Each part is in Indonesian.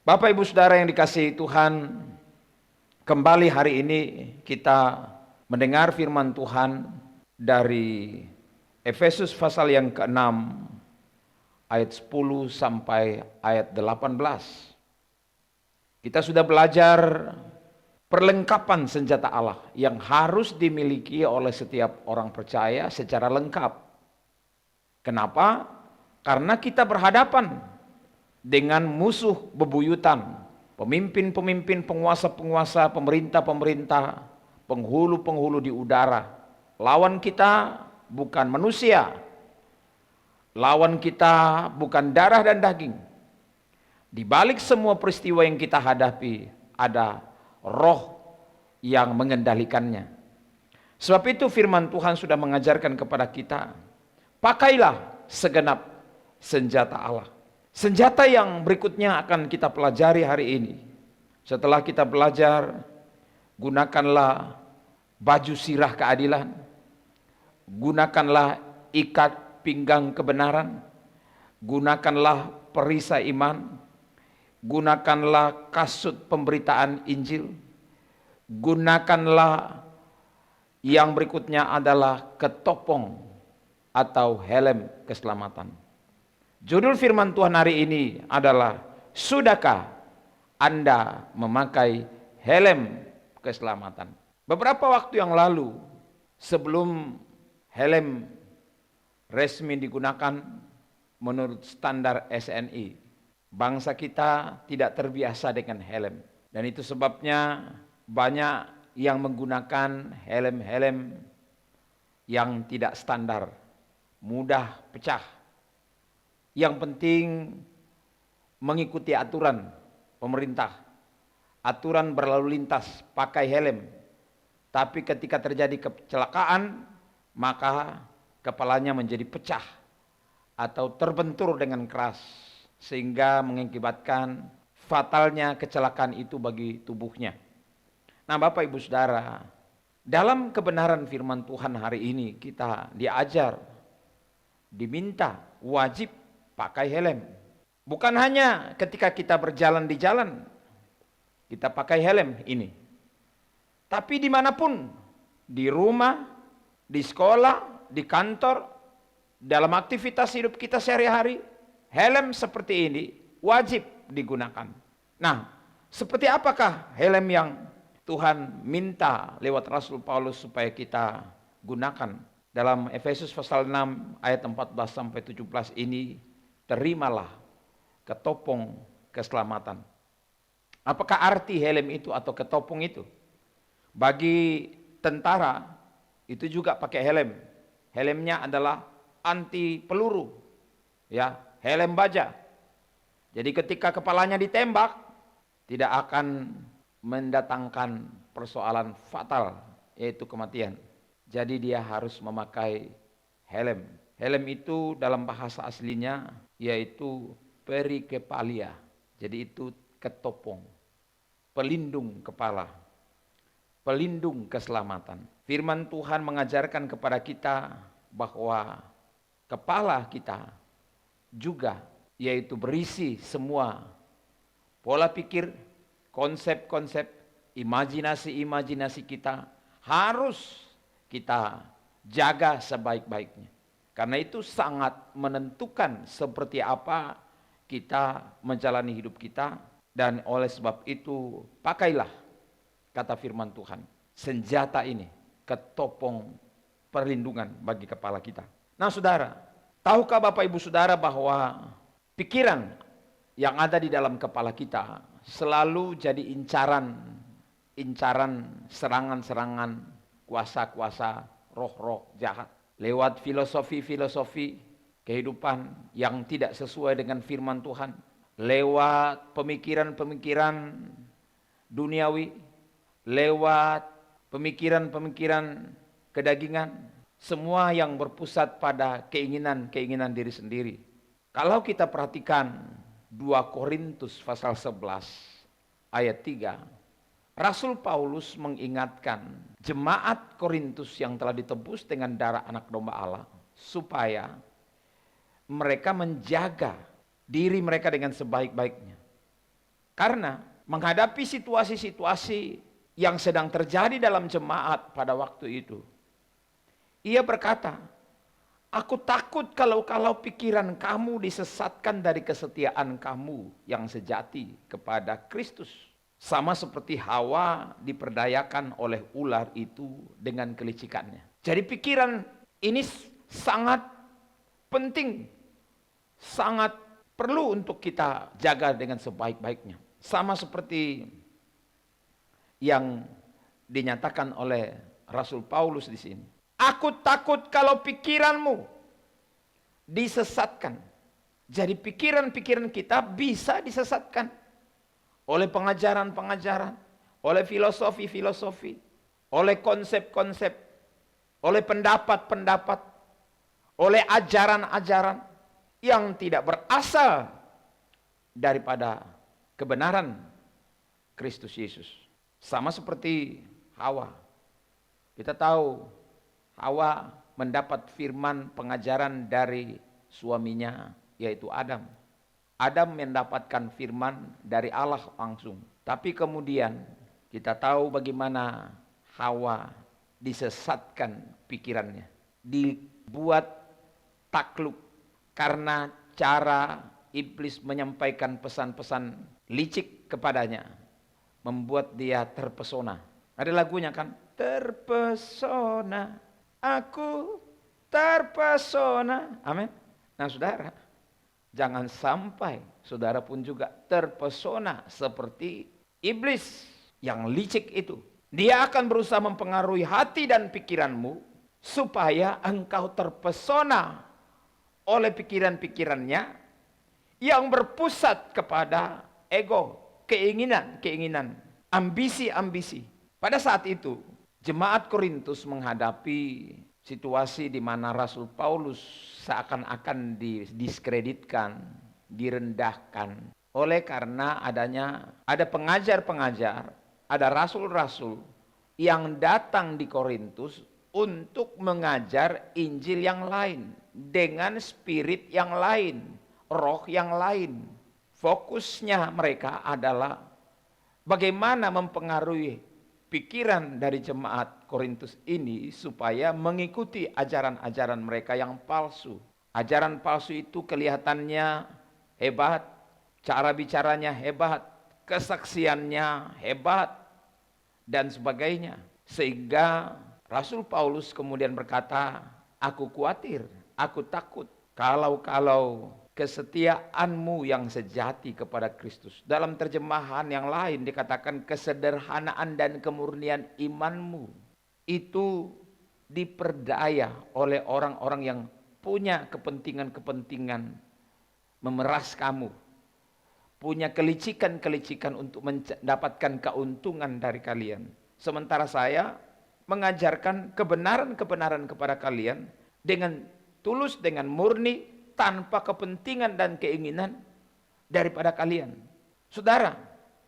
Bapak Ibu Saudara yang dikasihi Tuhan, kembali hari ini kita mendengar firman Tuhan dari Efesus pasal yang ke-6 ayat 10 sampai ayat 18. Kita sudah belajar perlengkapan senjata Allah yang harus dimiliki oleh setiap orang percaya secara lengkap. Kenapa? Karena kita berhadapan dengan musuh bebuyutan, pemimpin-pemimpin, penguasa-penguasa, pemerintah-pemerintah, penghulu-penghulu di udara. Lawan kita bukan manusia, lawan kita bukan darah dan daging. Di balik semua peristiwa yang kita hadapi, ada roh yang mengendalikannya. Sebab itu firman Tuhan sudah mengajarkan kepada kita, pakailah segenap senjata Allah. Senjata yang berikutnya akan kita pelajari hari ini. Setelah kita belajar, gunakanlah baju sirah keadilan, gunakanlah ikat pinggang kebenaran, gunakanlah perisai iman, gunakanlah kasut pemberitaan Injil, gunakanlah yang berikutnya adalah ketopong atau helm keselamatan. Judul firman Tuhan hari ini adalah, sudahkah Anda memakai helm keselamatan? Beberapa waktu yang lalu, sebelum helm resmi digunakan menurut standar SNI, bangsa kita tidak terbiasa dengan helm. Dan itu sebabnya banyak yang menggunakan helm-helm yang tidak standar, mudah pecah. Yang penting mengikuti aturan pemerintah, aturan berlalu lintas, pakai helm. Tapi ketika terjadi kecelakaan, maka kepalanya menjadi pecah atau terbentur dengan keras, sehingga mengakibatkan fatalnya kecelakaan itu bagi tubuhnya. Nah, Bapak Ibu Saudara, dalam kebenaran firman Tuhan hari ini kita diajar, diminta, wajib pakai helm. Bukan hanya ketika kita berjalan di jalan, kita pakai helm ini. Tapi dimanapun, di rumah, di sekolah, di kantor, dalam aktivitas hidup kita sehari-hari, helm seperti ini wajib digunakan. Nah, seperti apakah helm yang Tuhan minta lewat Rasul Paulus supaya kita gunakan? Dalam Efesus pasal 6 ayat 14 sampai 17 ini, terimalah ketopong keselamatan. Apakah arti helm itu atau ketopong itu? Bagi tentara itu juga pakai helm. Helmnya adalah anti peluru, ya, helm baja. Jadi ketika kepalanya ditembak, tidak akan mendatangkan persoalan fatal, yaitu kematian. Jadi dia harus memakai helm. Helm itu dalam bahasa aslinya yaitu perikepalia. Jadi itu ketopong, pelindung kepala, pelindung keselamatan. Firman Tuhan mengajarkan kepada kita bahwa kepala kita juga yaitu berisi semua pola pikir, konsep-konsep, imajinasi-imajinasi kita harus kita jaga sebaik-baiknya. Karena itu sangat menentukan seperti apa kita menjalani hidup kita. Dan oleh sebab itu pakailah, kata firman Tuhan, senjata ini, ketopong perlindungan bagi kepala kita. Nah saudara, tahukah Bapak Ibu Saudara bahwa pikiran yang ada di dalam kepala kita selalu jadi incaran serangan-serangan kuasa-kuasa roh-roh jahat. Lewat filosofi-filosofi kehidupan yang tidak sesuai dengan firman Tuhan, lewat pemikiran-pemikiran duniawi, lewat pemikiran-pemikiran kedagingan, semua yang berpusat pada keinginan-keinginan diri sendiri. Kalau kita perhatikan 2 Korintus pasal 11 ayat 3, Rasul Paulus mengingatkan jemaat Korintus yang telah ditebus dengan darah anak domba Allah, supaya mereka menjaga diri mereka dengan sebaik-baiknya. Karena menghadapi situasi-situasi yang sedang terjadi dalam jemaat pada waktu itu, ia berkata, aku takut kalau pikiran kamu disesatkan dari kesetiaan kamu yang sejati kepada Kristus. Sama seperti Hawa diperdayakan oleh ular itu dengan kelicikannya. Jadi pikiran ini sangat penting, sangat perlu untuk kita jaga dengan sebaik-baiknya. Sama seperti yang dinyatakan oleh Rasul Paulus di sini. Aku takut kalau pikiranmu disesatkan. Jadi pikiran-pikiran kita bisa disesatkan oleh pengajaran-pengajaran, oleh filosofi-filosofi, oleh konsep-konsep, oleh pendapat-pendapat, oleh ajaran-ajaran yang tidak berasal daripada kebenaran Kristus Yesus. Sama seperti Hawa. Kita tahu Hawa mendapat firman pengajaran dari suaminya, yaitu Adam. Adam mendapatkan firman dari Allah langsung. Tapi kemudian kita tahu bagaimana Hawa disesatkan pikirannya. Dibuat takluk karena cara iblis menyampaikan pesan-pesan licik kepadanya. Membuat dia terpesona. Ada lagunya kan? Terpesona, aku terpesona. Amin. Nah saudara, jangan sampai saudara pun juga terpesona seperti iblis yang licik itu. Dia akan berusaha mempengaruhi hati dan pikiranmu supaya engkau terpesona oleh pikiran-pikirannya yang berpusat kepada ego, keinginan, ambisi-ambisi. Pada saat itu, jemaat Korintus menghadapi situasi di mana Rasul Paulus seakan-akan didiskreditkan, direndahkan oleh karena ada pengajar-pengajar, ada rasul-rasul yang datang di Korintus untuk mengajar Injil yang lain dengan spirit yang lain, roh yang lain. Fokusnya mereka adalah bagaimana mempengaruhi pikiran dari jemaat Korintus ini supaya mengikuti ajaran-ajaran mereka yang palsu. Ajaran palsu itu kelihatannya hebat, cara bicaranya hebat, kesaksiannya hebat, dan sebagainya. Sehingga Rasul Paulus kemudian berkata, aku khawatir, aku takut kalau kesetiaanmu yang sejati kepada Kristus. Dalam terjemahan yang lain dikatakan kesederhanaan dan kemurnian imanmu itu diperdaya oleh orang-orang yang punya kepentingan-kepentingan memeras kamu. Punya kelicikan-kelicikan untuk mendapatkan keuntungan dari kalian. Sementara saya mengajarkan kebenaran-kebenaran kepada kalian dengan tulus, dengan murni, tanpa kepentingan dan keinginan daripada kalian. Saudara,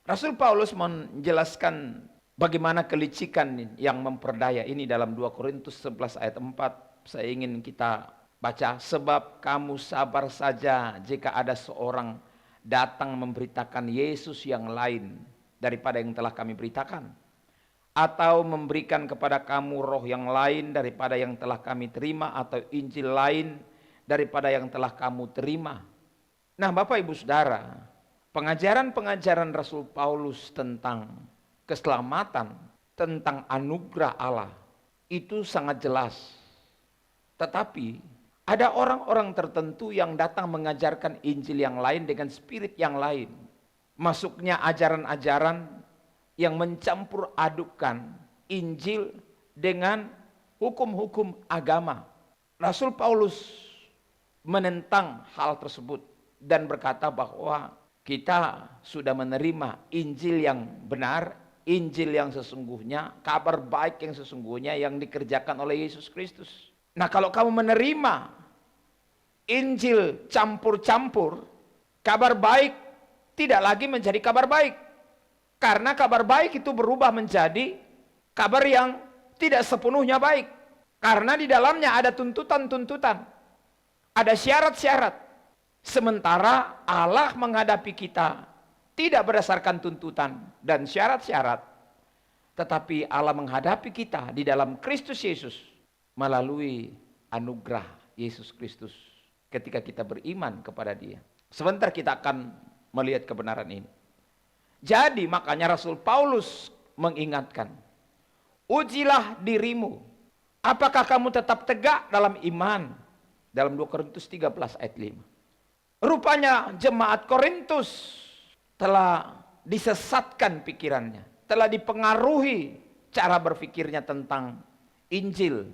Rasul Paulus menjelaskan bagaimana kelicikan yang memperdaya ini dalam 2 Korintus 11 ayat 4. Saya ingin kita baca, sebab kamu sabar saja jika ada seorang datang memberitakan Yesus yang lain daripada yang telah kami beritakan, atau memberikan kepada kamu roh yang lain daripada yang telah kami terima, atau Injil lain daripada yang telah kamu terima. Nah Bapak Ibu Saudara, pengajaran-pengajaran Rasul Paulus tentang keselamatan, tentang anugerah Allah, itu sangat jelas. Tetapi ada orang-orang tertentu yang datang mengajarkan Injil yang lain dengan spirit yang lain. Masuknya ajaran-ajaran yang mencampur adukkan Injil dengan hukum-hukum agama. Rasul Paulus menentang hal tersebut dan berkata bahwa kita sudah menerima Injil yang benar, Injil yang sesungguhnya, kabar baik yang sesungguhnya yang dikerjakan oleh Yesus Kristus. Nah kalau kamu menerima Injil campur-campur, kabar baik tidak lagi menjadi kabar baik. Karena kabar baik itu berubah menjadi kabar yang tidak sepenuhnya baik. Karena di dalamnya ada tuntutan-tuntutan. Ada syarat-syarat. Sementara Allah menghadapi kita tidak berdasarkan tuntutan dan syarat-syarat, tetapi Allah menghadapi kita di dalam Kristus Yesus melalui anugerah Yesus Kristus ketika kita beriman kepada Dia. Sebentar kita akan melihat kebenaran ini. Jadi makanya Rasul Paulus mengingatkan, ujilah dirimu, apakah kamu tetap tegak dalam iman? Dalam 2 Korintus 13 ayat 5. Rupanya jemaat Korintus telah disesatkan pikirannya, telah dipengaruhi cara berpikirnya tentang Injil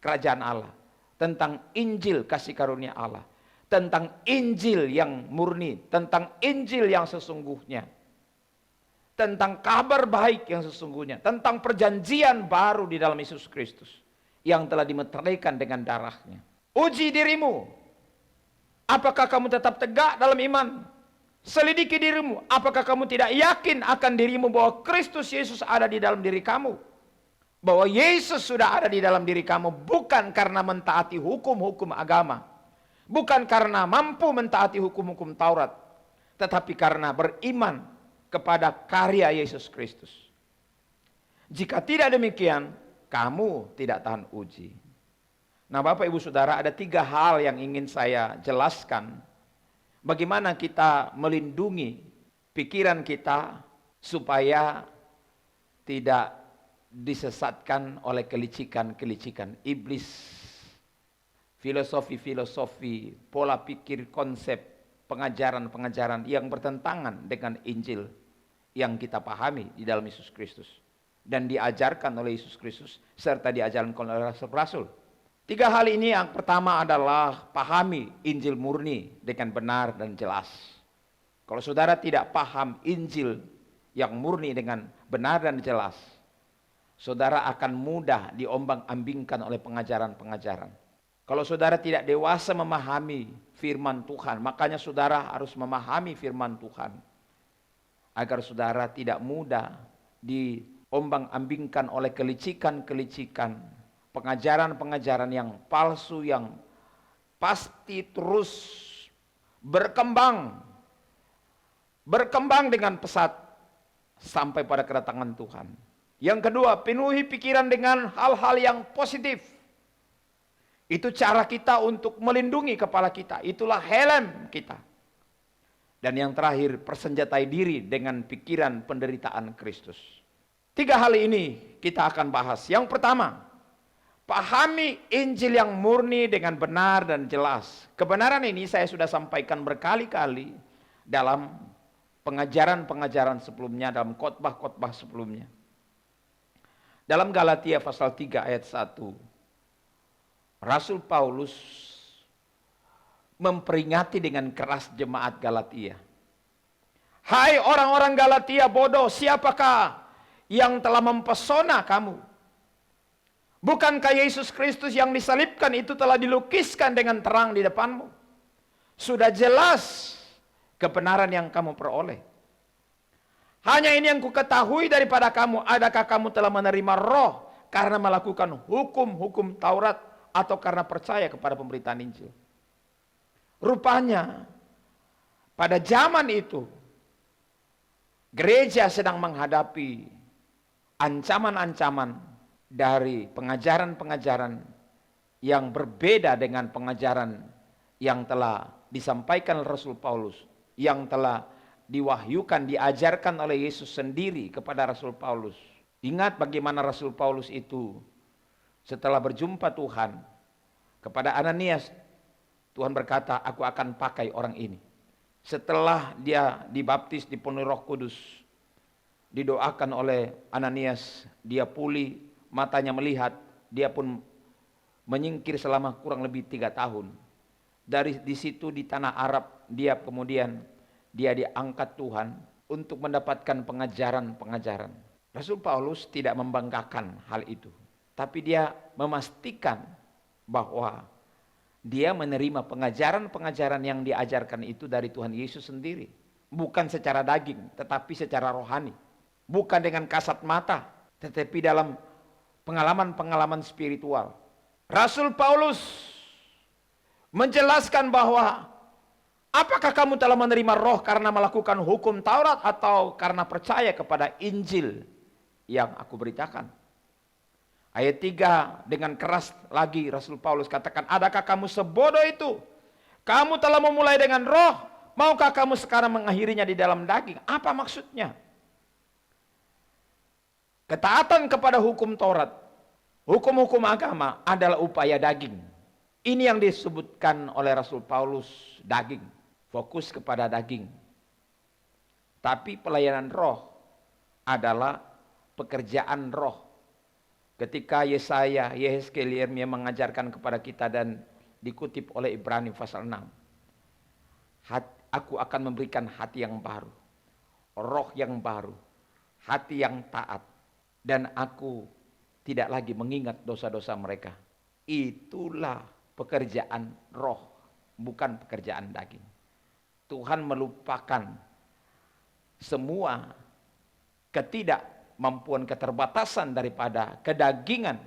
kerajaan Allah, tentang Injil kasih karunia Allah, tentang Injil yang murni, tentang Injil yang sesungguhnya, tentang kabar baik yang sesungguhnya, tentang perjanjian baru di dalam Yesus Kristus yang telah dimeteraikan dengan darahnya. Uji dirimu, apakah kamu tetap tegak dalam iman? Selidiki dirimu, apakah kamu tidak yakin akan dirimu bahwa Kristus Yesus ada di dalam diri kamu? Bahwa Yesus sudah ada di dalam diri kamu bukan karena mentaati hukum-hukum agama, bukan karena mampu mentaati hukum-hukum Taurat, tetapi karena beriman kepada karya Yesus Kristus. Jika tidak demikian, kamu tidak tahan uji. Nah, Bapak Ibu Saudara, ada 3 hal yang ingin saya jelaskan. Bagaimana kita melindungi pikiran kita supaya tidak disesatkan oleh kelicikan-kelicikan iblis, filosofi-filosofi, pola pikir, konsep, pengajaran-pengajaran yang bertentangan dengan Injil yang kita pahami di dalam Yesus Kristus dan diajarkan oleh Yesus Kristus serta diajarkan oleh rasul-rasul. 3 hal ini, yang pertama adalah pahami Injil murni dengan benar dan jelas. Kalau saudara tidak paham Injil yang murni dengan benar dan jelas, saudara akan mudah diombang-ambingkan oleh pengajaran-pengajaran. Kalau saudara tidak dewasa memahami firman Tuhan, makanya saudara harus memahami firman Tuhan agar saudara tidak mudah diombang-ambingkan oleh kelicikan-kelicikan, pengajaran-pengajaran yang palsu yang pasti terus berkembang dengan pesat sampai pada kedatangan Tuhan. Yang kedua, penuhi pikiran dengan hal-hal yang positif. Itu cara kita untuk melindungi kepala kita, itulah helm kita. Dan yang terakhir, persenjatai diri dengan pikiran penderitaan Kristus. 3 hal ini kita akan bahas. Yang pertama, pahami Injil yang murni dengan benar dan jelas. Kebenaran ini saya sudah sampaikan berkali-kali dalam pengajaran-pengajaran sebelumnya, dalam khotbah-khotbah sebelumnya. Dalam Galatia pasal 3 ayat 1, Rasul Paulus memperingati dengan keras jemaat Galatia. Hai orang-orang Galatia bodoh, siapakah yang telah mempesona kamu? Bukankah Yesus Kristus yang disalibkan itu telah dilukiskan dengan terang di depanmu? Sudah jelas kebenaran yang kamu peroleh. Hanya ini yang kuketahui daripada kamu, adakah kamu telah menerima roh karena melakukan hukum-hukum Taurat atau karena percaya kepada pemberitaan Injil? Rupanya pada zaman itu gereja sedang menghadapi ancaman-ancaman dari pengajaran-pengajaran yang berbeda dengan pengajaran yang telah disampaikan Rasul Paulus, yang telah diwahyukan, diajarkan oleh Yesus sendiri kepada Rasul Paulus. Ingat bagaimana Rasul Paulus itu setelah berjumpa Tuhan kepada Ananias, Tuhan berkata, aku akan pakai orang ini. Setelah dia dibaptis, dipenuhi Roh Kudus, didoakan oleh Ananias, dia pulih, matanya melihat, dia pun menyingkir selama kurang lebih 3 tahun. Dari di situ di tanah Arab, dia diangkat Tuhan untuk mendapatkan pengajaran-pengajaran. Rasul Paulus tidak membanggakan hal itu, tapi dia memastikan bahwa dia menerima pengajaran-pengajaran yang diajarkan itu dari Tuhan Yesus sendiri. Bukan secara daging, tetapi secara rohani. Bukan dengan kasat mata, tetapi dalam pengalaman-pengalaman spiritual. Rasul Paulus menjelaskan bahwa Apakah kamu telah menerima roh karena melakukan hukum Taurat atau karena percaya kepada Injil yang aku beritakan? Ayat 3, dengan keras lagi Rasul Paulus katakan, adakah kamu sebodoh itu? Kamu telah memulai dengan roh, maukah kamu sekarang mengakhirinya di dalam daging? Apa maksudnya? Ketaatan kepada hukum Taurat, hukum-hukum agama adalah upaya daging. Ini yang disebutkan oleh Rasul Paulus, daging. Fokus kepada daging. Tapi pelayanan roh adalah pekerjaan roh. Ketika Yesaya, Yehezkiel, Yeremia mengajarkan kepada kita dan dikutip oleh Ibrani pasal 6. Aku akan memberikan hati yang baru, roh yang baru, hati yang taat. Dan aku tidak lagi mengingat dosa-dosa mereka. Itulah pekerjaan roh, bukan pekerjaan daging. Tuhan melupakan semua ketidakmampuan, keterbatasan daripada kedagingan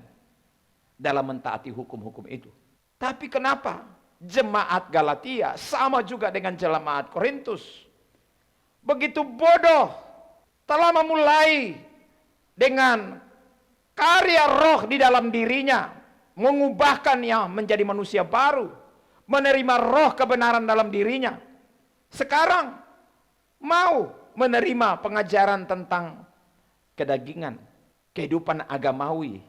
dalam mentaati hukum-hukum itu. Tapi kenapa jemaat Galatia sama juga dengan jemaat Korintus begitu bodoh, telah memulai dengan karya roh di dalam dirinya, mengubahkannya menjadi manusia baru, menerima roh kebenaran dalam dirinya. Sekarang mau menerima pengajaran tentang kedagingan, kehidupan agamawi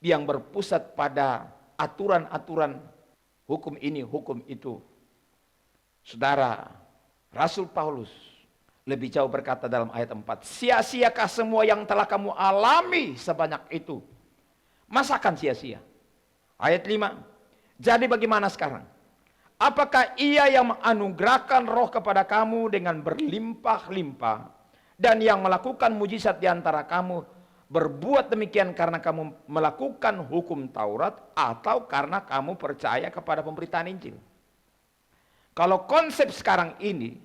yang berpusat pada aturan-aturan hukum ini, hukum itu. Saudara, Rasul Paulus lebih jauh berkata dalam ayat 4, sia-siakah semua yang telah kamu alami sebanyak itu? Masakan sia-sia? Ayat 5, jadi bagaimana sekarang? Apakah ia yang menganugerahkan roh kepada kamu dengan berlimpah-limpah dan yang melakukan mujizat di antara kamu berbuat demikian karena kamu melakukan hukum Taurat atau karena kamu percaya kepada pemberitaan Injil? Kalau konsep sekarang ini,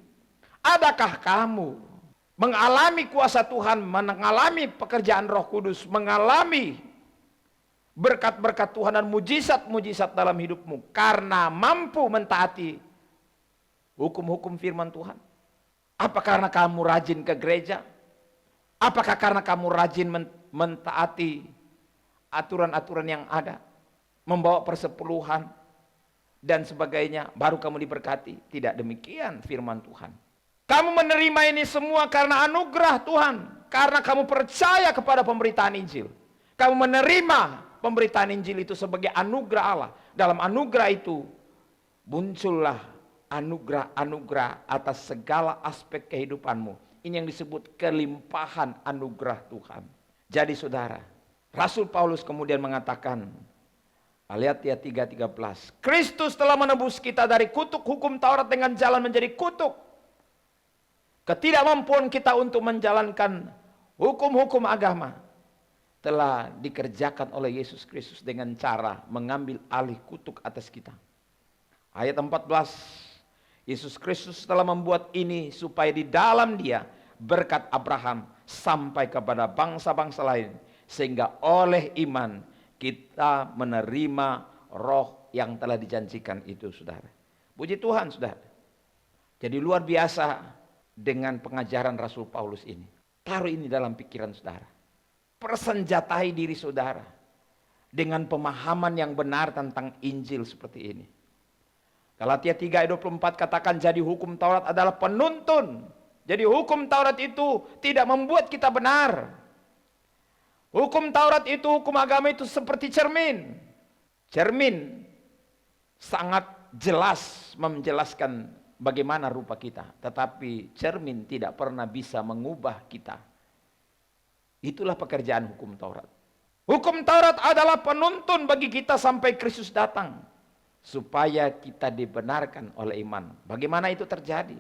adakah kamu mengalami kuasa Tuhan, mengalami pekerjaan Roh Kudus, mengalami berkat-berkat Tuhan dan mujizat-mujizat dalam hidupmu karena mampu mentaati hukum-hukum firman Tuhan? Apa karena kamu rajin ke gereja? Apakah karena kamu rajin mentaati aturan-aturan yang ada, membawa persepuluhan dan sebagainya, baru kamu diberkati? Tidak demikian firman Tuhan. Kamu menerima ini semua karena anugerah Tuhan, karena kamu percaya kepada pemberitaan Injil. Kamu menerima pemberitaan Injil itu sebagai anugerah Allah. Dalam anugerah itu muncullah anugerah-anugerah atas segala aspek kehidupanmu. Ini yang disebut kelimpahan anugerah Tuhan. Jadi saudara, Rasul Paulus kemudian mengatakan, Galatia 3:13, Kristus telah menebus kita dari kutuk hukum Taurat dengan jalan menjadi kutuk ketidakmampuan kita untuk menjalankan hukum-hukum agama telah dikerjakan oleh Yesus Kristus dengan cara mengambil alih kutuk atas kita. Ayat 14, Yesus Kristus telah membuat ini supaya di dalam Dia berkat Abraham sampai kepada bangsa-bangsa lain, sehingga oleh iman kita menerima roh yang telah dijanjikan itu, saudara. Puji Tuhan, saudara. Jadi luar biasa dengan pengajaran Rasul Paulus ini. Taruh ini dalam pikiran saudara. Persenjatai diri saudara dengan pemahaman yang benar tentang Injil seperti ini. Galatia 3:24 katakan, jadi hukum Taurat adalah penuntun. Jadi hukum Taurat itu tidak membuat kita benar. Hukum Taurat itu, hukum agama itu seperti cermin. Cermin sangat jelas menjelaskan bagaimana rupa kita. Tetapi cermin tidak pernah bisa mengubah kita. Itulah pekerjaan hukum Taurat. Hukum Taurat adalah penuntun bagi kita sampai Kristus datang, supaya kita dibenarkan oleh iman. Bagaimana itu terjadi?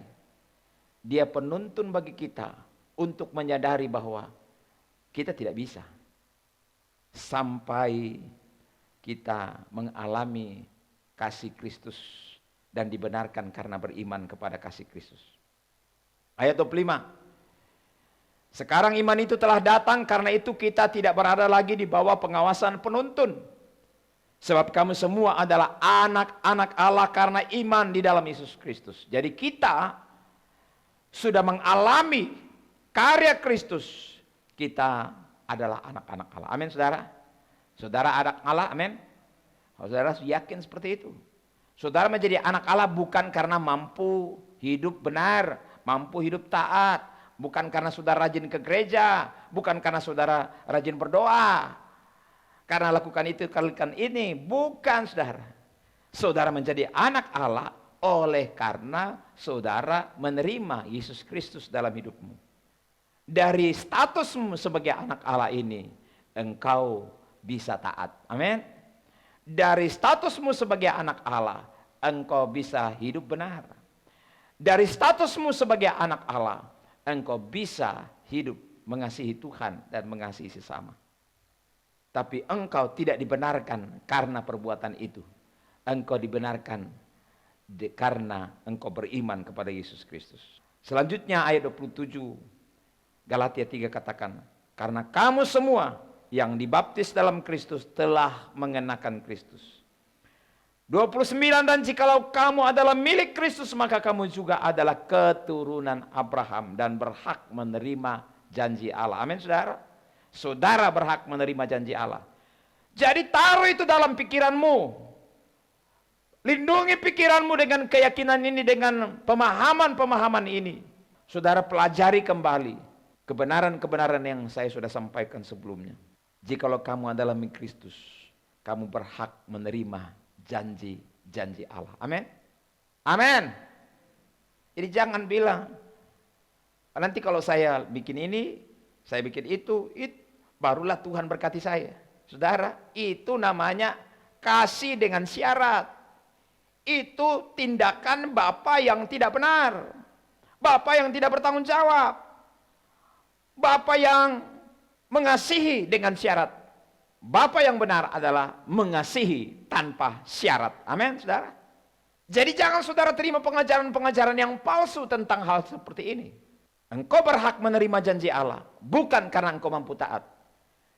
Dia penuntun bagi kita untuk menyadari bahwa kita tidak bisa sampai kita mengalami kasih Kristus dan dibenarkan karena beriman kepada kasih Kristus. Ayat 25. Sekarang iman itu telah datang, karena itu kita tidak berada lagi di bawah pengawasan penuntun. Sebab kamu semua adalah anak-anak Allah karena iman di dalam Yesus Kristus. Jadi kita sudah mengalami karya Kristus. Kita adalah anak-anak Allah. Amin, saudara. Saudara anak Allah, amin. Saudara yakin seperti itu. Saudara menjadi anak Allah bukan karena mampu hidup benar, mampu hidup taat, bukan karena saudara rajin ke gereja, bukan karena saudara rajin berdoa. Karena lakukan itu, kalikan ini, bukan, saudara. Saudara menjadi anak Allah oleh karena saudara menerima Yesus Kristus dalam hidupmu. Dari statusmu sebagai anak Allah ini, engkau bisa taat. Amin. Dari statusmu sebagai anak Allah, engkau bisa hidup benar. Dari statusmu sebagai anak Allah, engkau bisa hidup mengasihi Tuhan dan mengasihi sesama. Tapi engkau tidak dibenarkan karena perbuatan itu. Engkau dibenarkan karena engkau beriman kepada Yesus Kristus. Selanjutnya ayat 27 Galatia 3 katakan, karena kamu semua yang dibaptis dalam Kristus telah mengenakan Kristus. 29, dan jikalau kamu adalah milik Kristus, maka kamu juga adalah keturunan Abraham dan berhak menerima janji Allah. Amin, saudara. Saudara berhak menerima janji Allah. Jadi taruh itu dalam pikiranmu. Lindungi pikiranmu dengan keyakinan ini, dengan pemahaman-pemahaman ini. Saudara pelajari kembali kebenaran-kebenaran yang saya sudah sampaikan sebelumnya. Jikalau kamu adalah milik Kristus, kamu berhak menerima janji-janji Allah. Amin. Amin. Jadi jangan bilang, nanti kalau saya bikin ini, saya bikin itu barulah Tuhan berkati saya. Saudara, itu namanya kasih dengan syarat. Itu tindakan Bapa yang tidak benar. Bapa yang tidak bertanggung jawab. Bapa yang mengasihi dengan syarat. Bapa yang benar adalah mengasihi tanpa syarat. Amin, saudara. Jadi jangan saudara terima pengajaran-pengajaran yang palsu tentang hal seperti ini. Engkau berhak menerima janji Allah bukan karena engkau mampu taat,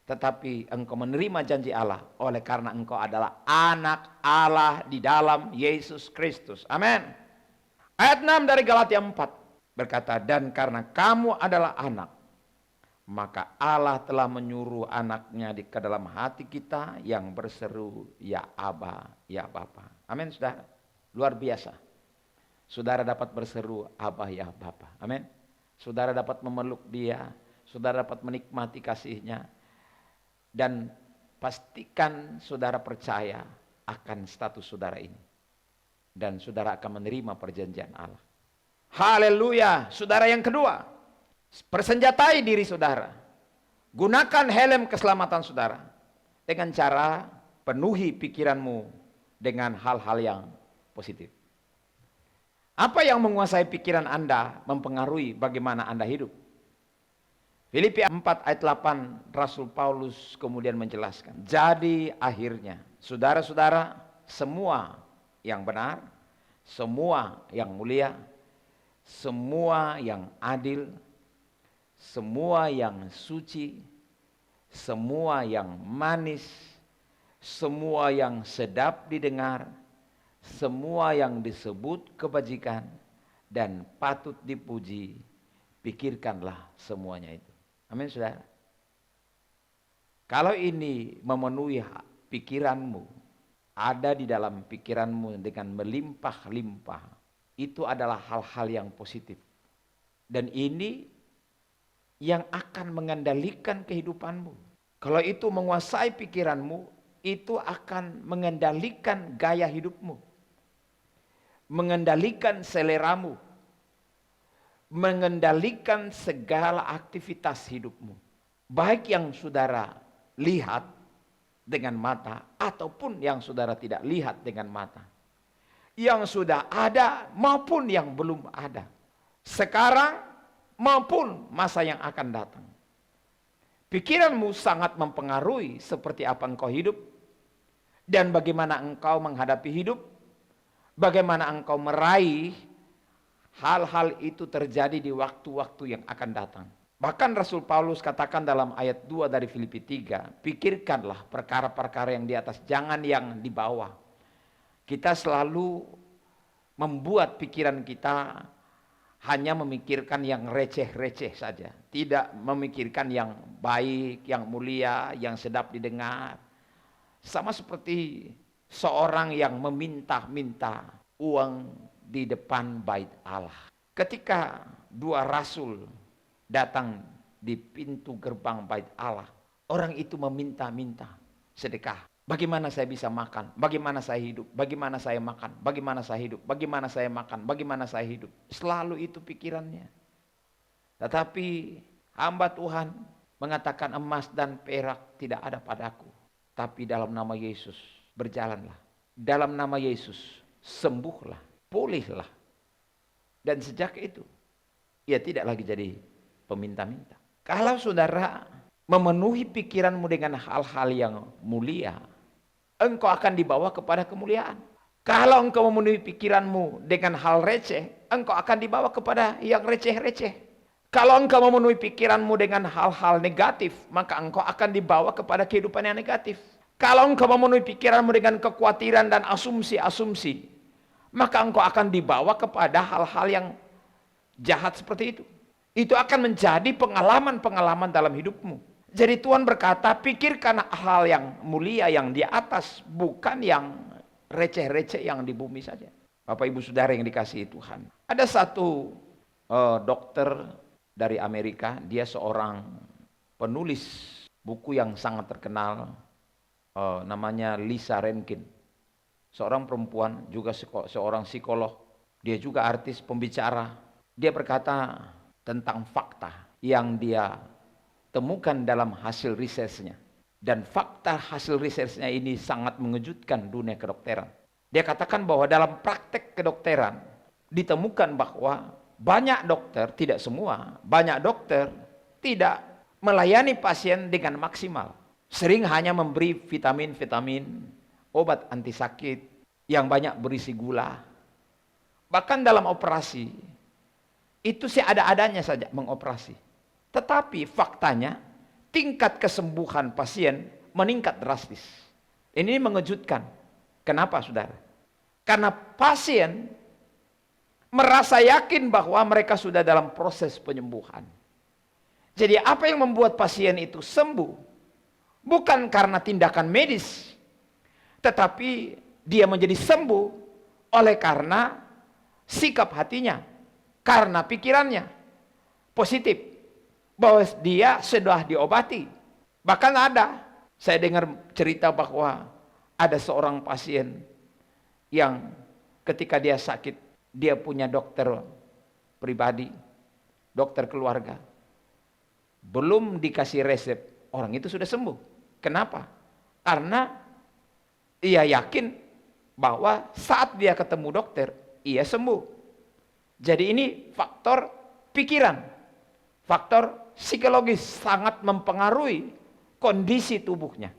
tetapi engkau menerima janji Allah oleh karena engkau adalah anak Allah di dalam Yesus Kristus. Amin. Ayat 6 dari Galatia 4 berkata, dan karena kamu adalah anak, maka Allah telah menyuruh anaknya ke dalam hati kita yang berseru, ya Aba, ya Bapa. Amin, saudara. Luar biasa. Saudara dapat berseru, Aba, ya Bapa. Amin. Saudara dapat memeluk dia, saudara dapat menikmati kasihnya, dan pastikan saudara percaya akan status saudara ini. Dan saudara akan menerima perjanjian Allah. Haleluya. Saudara yang kedua, persenjatai diri saudara. Gunakan helm keselamatan saudara. Dengan cara penuhi pikiranmu dengan hal-hal yang positif. Apa yang menguasai pikiran Anda mempengaruhi bagaimana Anda hidup. Filipi 4 ayat 8 Rasul Paulus kemudian menjelaskan. Jadi akhirnya saudara-saudara, semua yang benar, semua yang mulia, semua yang adil, semua yang suci, semua yang manis, semua yang sedap didengar, semua yang disebut kebajikan dan patut dipuji, pikirkanlah semuanya itu. Amin, saudara. Kalau ini memenuhi pikiranmu, ada di dalam pikiranmu dengan melimpah-limpah, itu adalah hal-hal yang positif. Dan ini yang akan mengendalikan kehidupanmu. Kalau itu menguasai pikiranmu, itu akan mengendalikan gaya hidupmu. Mengendalikan seleramu, mengendalikan segala aktivitas hidupmu. Baik yang saudara lihat dengan mata, ataupun yang saudara tidak lihat dengan mata. Yang sudah ada maupun yang belum ada. Sekarang maupun masa yang akan datang. Pikiranmu sangat mempengaruhi seperti apa engkau hidup, dan bagaimana engkau menghadapi hidup. Bagaimana engkau meraih hal-hal itu terjadi di waktu-waktu yang akan datang. Bahkan Rasul Paulus katakan dalam ayat 2 dari Filipi 3, pikirkanlah perkara-perkara yang di atas, jangan yang di bawah. Kita selalu membuat pikiran kita hanya memikirkan yang receh-receh saja. Tidak memikirkan yang baik, yang mulia, yang sedap didengar. Sama seperti seorang yang meminta-minta uang di depan bait Allah. Ketika dua rasul datang di pintu gerbang bait Allah, orang itu meminta-minta sedekah. Bagaimana saya bisa makan? Bagaimana saya hidup? Bagaimana saya makan? Bagaimana saya hidup? Bagaimana saya makan? Bagaimana saya hidup? Selalu itu pikirannya. Tetapi hamba Tuhan mengatakan, emas dan perak tidak ada padaku, tapi dalam nama Yesus berjalanlah. Dalam nama Yesus sembuhlah, pulihlah. Dan sejak itu ia tidak lagi jadi peminta-minta. Kalau saudara memenuhi pikiranmu dengan hal-hal yang mulia, engkau akan dibawa kepada kemuliaan. Kalau engkau memenuhi pikiranmu dengan hal receh, engkau akan dibawa kepada yang receh-receh. Kalau engkau memenuhi pikiranmu dengan hal-hal negatif, maka engkau akan dibawa kepada kehidupan yang negatif. Kalau engkau memenuhi pikiranmu dengan kekhawatiran dan asumsi-asumsi, maka engkau akan dibawa kepada hal-hal yang jahat seperti itu. Itu akan menjadi pengalaman-pengalaman dalam hidupmu. Jadi Tuhan berkata, pikirkan hal yang mulia yang di atas, bukan yang receh-receh yang di bumi saja. Bapak Ibu Saudara yang dikasihi Tuhan. Ada satu dokter dari Amerika, dia seorang penulis buku yang sangat terkenal, namanya Lisa Rankin. Seorang perempuan, juga seorang psikolog, dia juga artis pembicara. Dia berkata tentang fakta yang dia temukan dalam hasil risetnya. Dan fakta hasil risetnya ini sangat mengejutkan dunia kedokteran. Dia katakan bahwa dalam praktek kedokteran ditemukan bahwa banyak dokter, tidak semua, banyak dokter tidak melayani pasien dengan maksimal. Sering hanya memberi vitamin-vitamin, obat anti sakit yang banyak berisi gula. Bahkan dalam operasi, itu seadanya saja mengoperasi. Tetapi faktanya tingkat kesembuhan pasien meningkat drastis. Ini mengejutkan. Kenapa saudara? Karena pasien merasa yakin bahwa mereka sudah dalam proses penyembuhan. Jadi apa yang membuat pasien itu sembuh? Bukan karena tindakan medis, tetapi dia menjadi sembuh oleh karena sikap hatinya, karena pikirannya positif, bahwa dia sudah diobati. Bahkan saya dengar cerita bahwa ada seorang pasien yang ketika dia sakit, dia punya dokter pribadi, dokter keluarga. Belum dikasih resep, orang itu sudah sembuh. Kenapa? Karena ia yakin bahwa saat dia ketemu dokter, ia sembuh. Jadi ini faktor pikiran, faktor psikologis sangat mempengaruhi kondisi tubuhnya.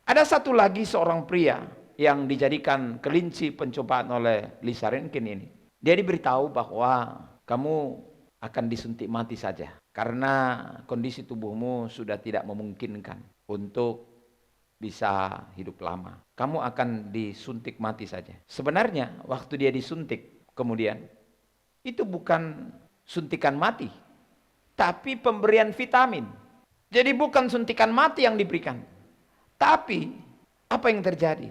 Ada satu lagi seorang pria yang dijadikan kelinci pencobaan oleh Lisa Rankin ini. Dia diberitahu bahwa kamu akan disuntik mati saja karena kondisi tubuhmu sudah tidak memungkinkan untuk bisa hidup lama. Kamu akan disuntik mati saja. Sebenarnya waktu dia disuntik kemudian, itu bukan suntikan mati, tapi pemberian vitamin. Jadi bukan suntikan mati yang diberikan. Tapi apa yang terjadi?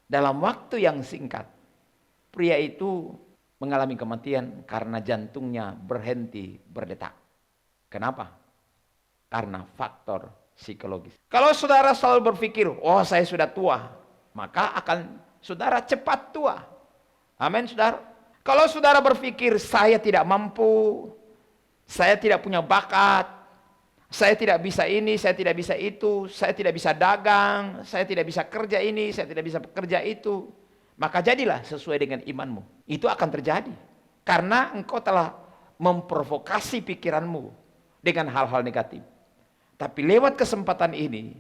Dalam waktu yang singkat, pria itu mengalami kematian karena jantungnya berhenti berdetak. Kenapa? Karena faktor psikologis. Kalau saudara selalu berpikir, oh saya sudah tua, maka akan saudara cepat tua. Amin saudara. Kalau saudara berpikir saya tidak mampu, saya tidak punya bakat, saya tidak bisa ini, saya tidak bisa itu, saya tidak bisa dagang, saya tidak bisa kerja ini, saya tidak bisa bekerja itu, maka jadilah sesuai dengan imanmu. Itu akan terjadi karena engkau telah memprovokasi pikiranmu dengan hal-hal negatif. Tapi lewat kesempatan ini,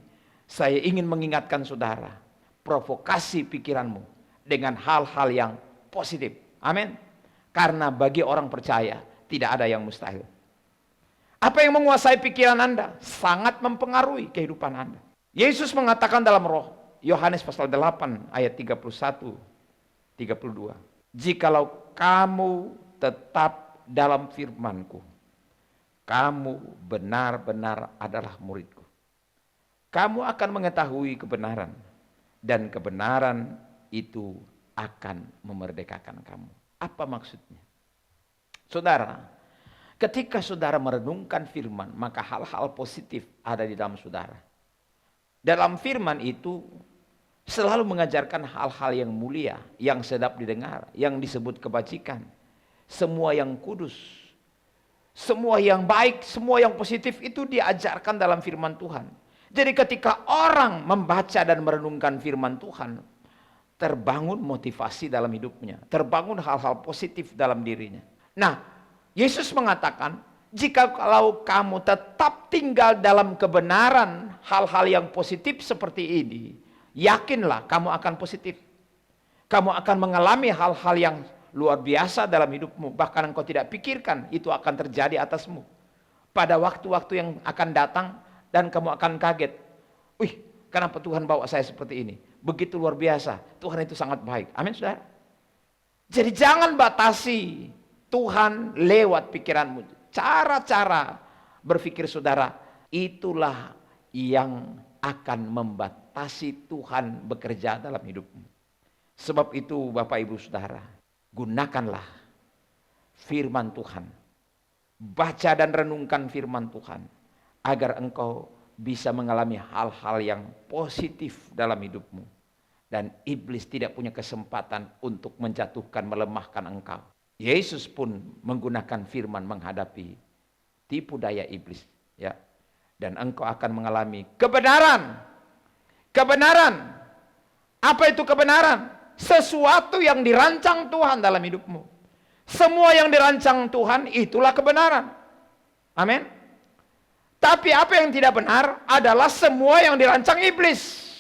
saya ingin mengingatkan saudara, provokasi pikiranmu dengan hal-hal yang positif. Amin. Karena bagi orang percaya tidak ada yang mustahil. Apa yang menguasai pikiran Anda sangat mempengaruhi kehidupan Anda. Yesus mengatakan dalam Roh Yohanes pasal 8 ayat 31, 32. Jikalau kamu tetap dalam firman-Ku, kamu benar-benar adalah murid-Ku. Kamu akan mengetahui kebenaran, dan kebenaran itu akan memerdekakan kamu. Apa maksudnya? Saudara, ketika saudara merenungkan firman, maka hal-hal positif ada di dalam saudara. Dalam firman itu selalu mengajarkan hal-hal yang mulia, yang sedap didengar, yang disebut kebajikan, semua yang kudus, semua yang baik, semua yang positif itu diajarkan dalam firman Tuhan. Jadi ketika orang membaca dan merenungkan firman Tuhan, terbangun motivasi dalam hidupnya, terbangun hal-hal positif dalam dirinya. Nah, Yesus mengatakan, jika kalau kamu tetap tinggal dalam kebenaran, hal-hal yang positif seperti ini, yakinlah kamu akan positif. Kamu akan mengalami hal-hal yang luar biasa dalam hidupmu. Bahkan engkau tidak pikirkan itu akan terjadi atasmu. Pada waktu-waktu yang akan datang dan kamu akan kaget. Wih, kenapa Tuhan bawa saya seperti ini? Begitu luar biasa. Tuhan itu sangat baik. Amin, saudara. Jadi jangan batasi Tuhan lewat pikiranmu. Cara-cara berpikir saudara, itulah yang akan membatasi Tuhan bekerja dalam hidupmu. Sebab itu Bapak Ibu Saudara, gunakanlah firman Tuhan. Baca dan renungkan firman Tuhan, agar engkau bisa mengalami hal-hal yang positif dalam hidupmu. Dan iblis tidak punya kesempatan untuk menjatuhkan, melemahkan engkau. Yesus pun menggunakan firman menghadapi tipu daya iblis, ya. Dan engkau akan mengalami kebenaran. Kebenaran. Apa itu kebenaran? Sesuatu yang dirancang Tuhan dalam hidupmu. Semua yang dirancang Tuhan itulah kebenaran. Amin. Tapi apa yang tidak benar adalah semua yang dirancang iblis.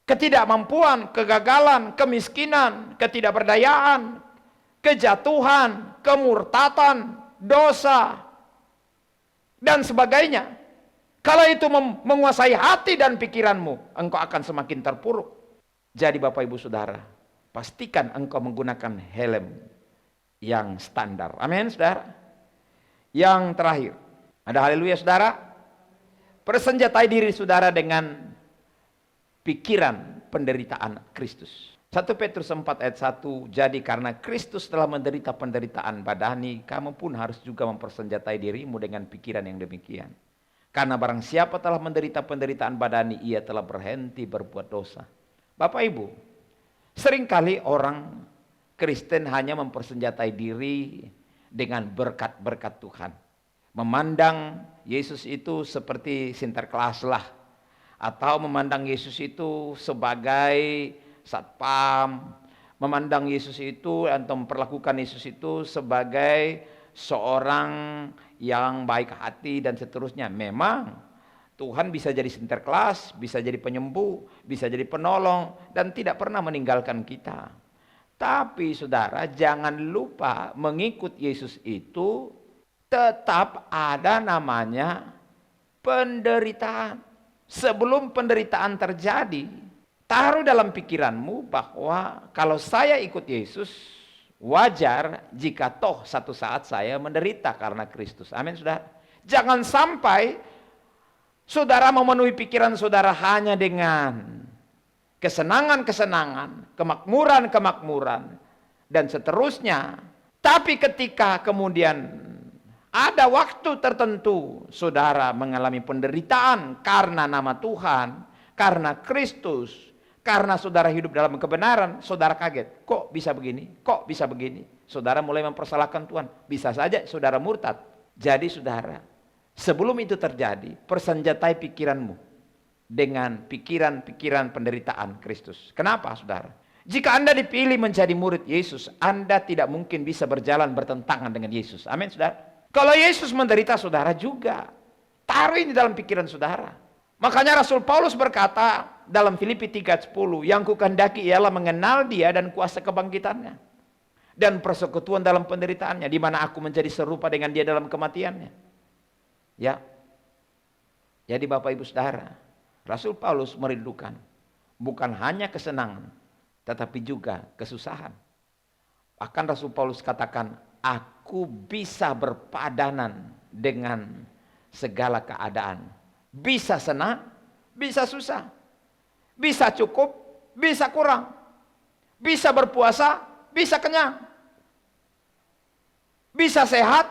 Ketidakmampuan, kegagalan, kemiskinan, ketidakberdayaan, kejatuhan, kemurtatan, dosa, dan sebagainya. Kalau itu menguasai hati dan pikiranmu, engkau akan semakin terpuruk. Jadi Bapak Ibu Saudara, pastikan engkau menggunakan helm yang standar. Amin, saudara. Yang terakhir, ada haleluya saudara. Persenjatai diri saudara dengan pikiran penderitaan Kristus. 1 Petrus 4 ayat 1, jadi karena Kristus telah menderita penderitaan badani, kamu pun harus juga mempersenjatai dirimu dengan pikiran yang demikian. Karena barang siapa telah menderita penderitaan badani, ia telah berhenti berbuat dosa. Bapak Ibu, seringkali orang Kristen hanya mempersenjatai diri dengan berkat-berkat Tuhan. Memandang Yesus itu seperti Sinterklas lah. Atau memandang Yesus itu sebagai satpam, memandang Yesus itu atau memperlakukan Yesus itu sebagai seorang yang baik hati dan seterusnya. Memang Tuhan bisa jadi Sinterklas, bisa jadi penyembuh, bisa jadi penolong, dan tidak pernah meninggalkan kita. Tapi saudara, jangan lupa mengikut Yesus itu tetap ada namanya penderitaan. Sebelum penderitaan terjadi, taruh dalam pikiranmu bahwa kalau saya ikut Yesus, wajar jika toh satu saat saya menderita karena Kristus. Amin, saudara. Jangan sampai saudara memenuhi pikiran saudara hanya dengan kesenangan-kesenangan, kemakmuran-kemakmuran, dan seterusnya. Tapi ketika kemudian ada waktu tertentu saudara mengalami penderitaan karena nama Tuhan, karena Kristus, karena saudara hidup dalam kebenaran, saudara kaget. Kok bisa begini? Kok bisa begini? Saudara mulai mempersalahkan Tuhan. Bisa saja saudara murtad. Jadi saudara, sebelum itu terjadi, persenjatai pikiranmu dengan pikiran-pikiran penderitaan Kristus. Kenapa saudara? Jika Anda dipilih menjadi murid Yesus, Anda tidak mungkin bisa berjalan bertentangan dengan Yesus. Amin saudara. Kalau Yesus menderita, saudara juga. Taruh ini dalam pikiran saudara. Makanya Rasul Paulus berkata dalam Filipi 3:10, yang kukehendaki ialah mengenal Dia dan kuasa kebangkitannya, dan persekutuan dalam penderitaannya, di mana aku menjadi serupa dengan Dia dalam kematiannya. Ya. Jadi Bapak Ibu Saudara, Rasul Paulus merindukan bukan hanya kesenangan, tetapi juga kesusahan. Bahkan Rasul Paulus katakan, aku bisa berpadanan dengan segala keadaan. Bisa senang, bisa susah. Bisa cukup, bisa kurang. Bisa berpuasa, bisa kenyang. Bisa sehat,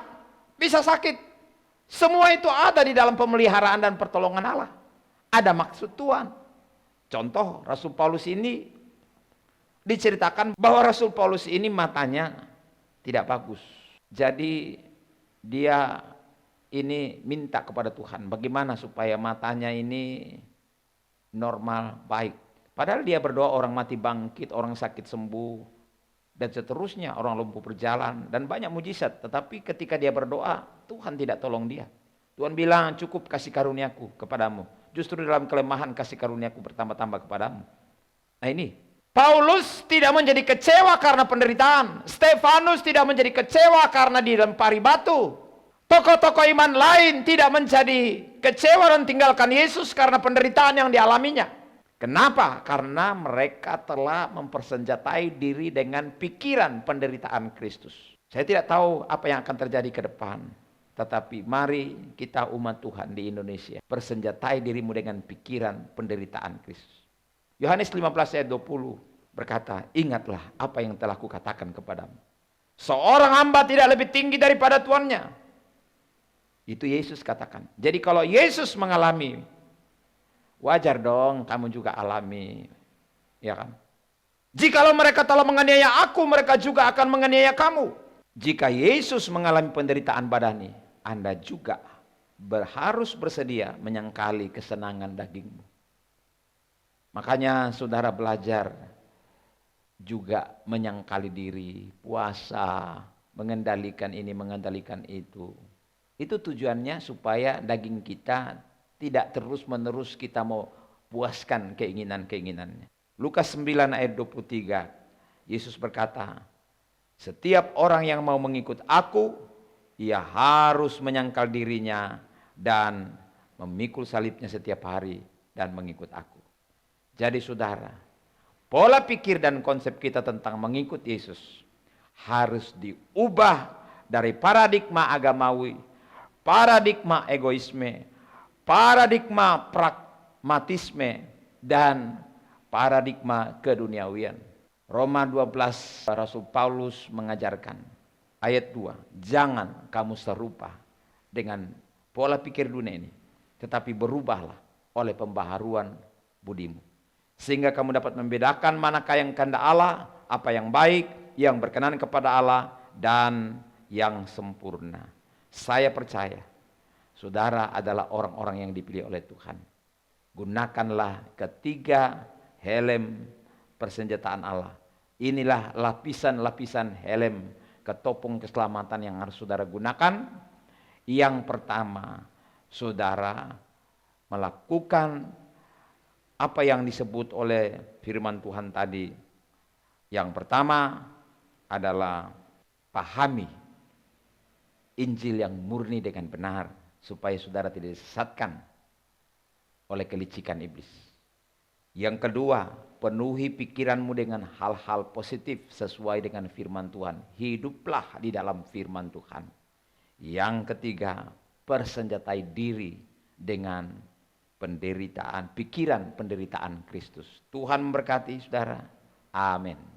bisa sakit. Semua itu ada di dalam pemeliharaan dan pertolongan Allah. Ada maksud Tuhan. Contoh, Rasul Paulus ini diceritakan bahwa Rasul Paulus ini matanya tidak bagus. Jadi dia ini minta kepada Tuhan bagaimana supaya matanya ini normal, baik. Padahal dia berdoa orang mati bangkit, orang sakit sembuh, dan seterusnya, orang lumpuh berjalan, dan banyak mujizat. Tetapi ketika dia berdoa, Tuhan tidak tolong dia. Tuhan bilang, cukup kasih karuniaku kepadamu. Justru dalam kelemahan kasih karuniaku bertambah-tambah kepadamu. Nah ini, Paulus tidak menjadi kecewa karena penderitaan. Stefanus tidak menjadi kecewa karena dilempari batu. Tokoh-tokoh iman lain tidak menjadi kecewa dan tinggalkan Yesus karena penderitaan yang dialaminya. Kenapa? Karena mereka telah mempersenjatai diri dengan pikiran penderitaan Kristus. Saya tidak tahu apa yang akan terjadi ke depan. Tetapi mari kita umat Tuhan di Indonesia persenjatai dirimu dengan pikiran penderitaan Kristus. Yohanes 15 ayat 20 berkata, ingatlah apa yang telah kukatakan kepadamu. Seorang hamba tidak lebih tinggi daripada tuannya. Itu Yesus katakan. Jadi kalau Yesus mengalami, wajar dong kamu juga alami, ya kan? Jikalau mereka telah menganiaya aku, mereka juga akan menganiaya kamu. Jika Yesus mengalami penderitaan badani, Anda juga harus bersedia menyangkali kesenangan dagingmu. Makanya saudara belajar juga menyangkali diri, puasa, mengendalikan ini, mengendalikan itu. Itu tujuannya supaya daging kita tidak terus-menerus kita mau puaskan keinginan-keinginannya. Lukas 9 ayat 23, Yesus berkata, setiap orang yang mau mengikut aku, ia harus menyangkal dirinya dan memikul salibnya setiap hari dan mengikut aku. Jadi saudara, pola pikir dan konsep kita tentang mengikut Yesus harus diubah dari paradigma agamawi, paradigma egoisme, paradigma pragmatisme, dan paradigma keduniawian. Roma 12 Rasul Paulus mengajarkan ayat 2, jangan kamu serupa dengan pola pikir dunia ini, tetapi berubahlah oleh pembaharuan budimu, sehingga kamu dapat membedakan manakah yang kehendak Allah, apa yang baik, yang berkenan kepada Allah, dan yang sempurna. Saya percaya saudara adalah orang-orang yang dipilih oleh Tuhan. Gunakanlah ketiga helm persenjataan Allah. Inilah lapisan-lapisan helm ketopong keselamatan yang harus saudara gunakan. Yang pertama, saudara melakukan apa yang disebut oleh firman Tuhan tadi. Yang pertama adalah pahami Injil yang murni dengan benar, supaya saudara tidak disesatkan oleh kelicikan iblis. Yang kedua, penuhi pikiranmu dengan hal-hal positif sesuai dengan firman Tuhan. Hiduplah di dalam firman Tuhan. Yang ketiga, persenjatai diri dengan penderitaan, pikiran penderitaan Kristus. Tuhan memberkati saudara. Amin.